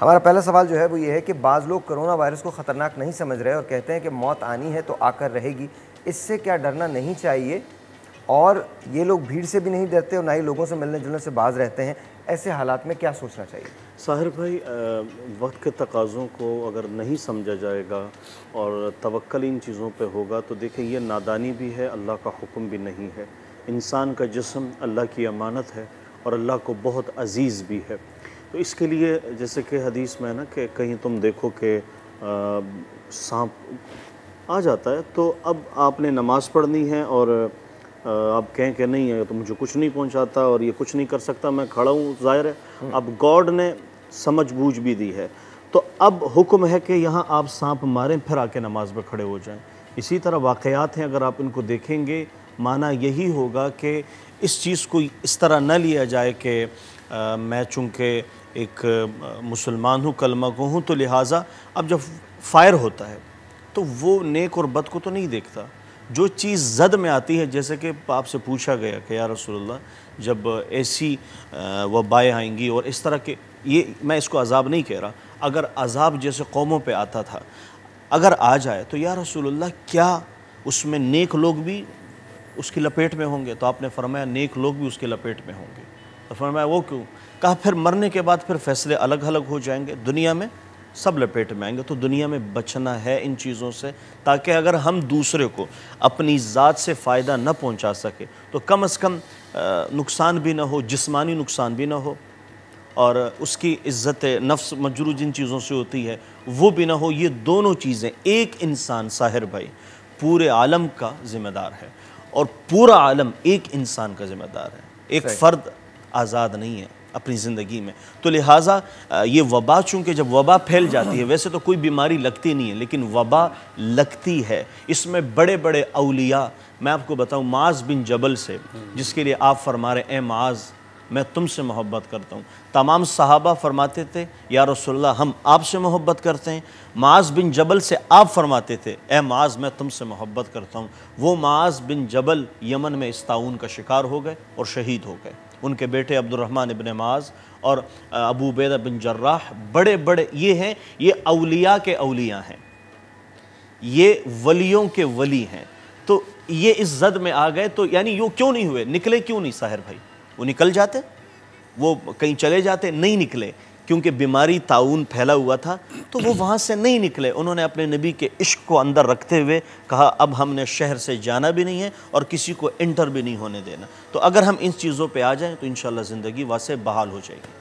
ہمارا پہلا سوال جو ہے وہ یہ ہے کہ بعض لوگ کرونا وائرس کو خطرناک نہیں سمجھ رہے اور کہتے ہیں کہ موت آنی ہے تو آ کر رہے گی، اس سے کیا ڈرنا نہیں چاہیے؟ اور یہ لوگ بھیڑ سے بھی نہیں ڈرتے اور نہ ہی لوگوں سے ملنے جلنے سے باز رہتے ہیں، ایسے حالات میں کیا سوچنا چاہیے؟ ساحر بھائی، وقت کے تقاضوں کو اگر نہیں سمجھا جائے گا اور توکل ان چیزوں پہ ہوگا تو دیکھیں یہ نادانی بھی ہے، اللہ کا حکم بھی نہیں ہے۔ انسان کا جسم اللہ کی امانت ہے اور اللہ کو بہت عزیز بھی ہے۔ تو اس کے لیے جیسے کہ حدیث میں ہے نا کہ کہیں تم دیکھو کہ سانپ آ جاتا ہے تو اب آپ نے نماز پڑھنی ہے اور آپ کہیں کہ نہیں ہے تو مجھے کچھ نہیں پہنچاتا اور یہ کچھ نہیں کر سکتا، میں کھڑا ہوں، ظاہر ہے اب گاڈ نے سمجھ بوجھ بھی دی ہے، تو اب حکم ہے کہ یہاں آپ سانپ ماریں پھر آ کے نماز میں کھڑے ہو جائیں۔ اسی طرح واقعات ہیں، اگر آپ ان کو دیکھیں گے معنی یہی ہوگا کہ اس چیز کو اس طرح نہ لیا جائے کہ میں چونکہ ایک مسلمان ہوں، کلمہ گو ہوں، تو لہٰذا اب جب فائر ہوتا ہے تو وہ نیک اور بد کو تو نہیں دیکھتا، جو چیز زد میں آتی ہے، جیسے کہ آپ سے پوچھا گیا کہ یا رسول اللہ جب ایسی وبائیں آئیں گی اور اس طرح کے، یہ میں اس کو عذاب نہیں کہہ رہا، اگر عذاب جیسے قوموں پہ آتا تھا اگر آ جائے تو یا رسول اللہ کیا اس میں نیک لوگ بھی اس کی لپیٹ میں ہوں گے؟ تو آپ نے فرمایا نیک لوگ بھی اس کی لپیٹ میں ہوں گے۔ تو فرمایا وہ کیوں؟ کہا پھر مرنے کے بعد پھر فیصلے الگ الگ ہو جائیں گے، دنیا میں سب لپیٹ میں آئیں گے، تو دنیا میں بچنا ہے ان چیزوں سے، تاکہ اگر ہم دوسرے کو اپنی ذات سے فائدہ نہ پہنچا سکے تو کم از کم نقصان بھی نہ ہو، جسمانی نقصان بھی نہ ہو، اور اس کی عزت نفس مجروح جن چیزوں سے ہوتی ہے وہ بھی نہ ہو۔ یہ دونوں چیزیں ایک انسان، ساحر بھائی، پورے عالم کا ذمہ دار ہے اور پورا عالم ایک انسان کا ذمہ دار ہے، ایک فرد آزاد نہیں ہے اپنی زندگی میں۔ تو لہٰذا یہ وبا، چونکہ جب وبا پھیل جاتی ہے، ویسے تو کوئی بیماری لگتی نہیں ہے لیکن وبا لگتی ہے، اس میں بڑے بڑے اولیاء، میں آپ کو بتاؤں معاذ بن جبل سے، جس کے لیے آپ فرما رہے اے معاذ میں تم سے محبت کرتا ہوں، تمام صحابہ فرماتے تھے یا رسول اللہ ہم آپ سے محبت کرتے ہیں۔ معاذ بن جبل سے آپ فرماتے تھے اے معاذ میں تم سے محبت کرتا ہوں۔ وہ معاذ بن جبل یمن میں اس طاعون کا شکار ہو گئے اور شہید ہو گئے۔ ان کے بیٹے عبد الرحمن ابن معاذ اور ابو عبیدہ بن جراح بڑے بڑے یہ ہیں، یہ اولیاء کے اولیاء ہیں، یہ ولیوں کے ولی ہیں۔ تو یہ اس زد میں آ گئے، تو یعنی یہ کیوں نہیں ہوئے؟ نکلے کیوں نہیں ساحر بھائی؟ وہ نکل جاتے، وہ کہیں چلے جاتے، نہیں نکلے کیونکہ بیماری طاعون پھیلا ہوا تھا، تو وہ وہاں سے نہیں نکلے۔ انہوں نے اپنے نبی کے عشق کو اندر رکھتے ہوئے کہا اب ہم نے شہر سے جانا بھی نہیں ہے اور کسی کو انٹر بھی نہیں ہونے دینا۔ تو اگر ہم ان چیزوں پہ آ جائیں تو انشاءاللہ زندگی واسع بحال ہو جائے گی۔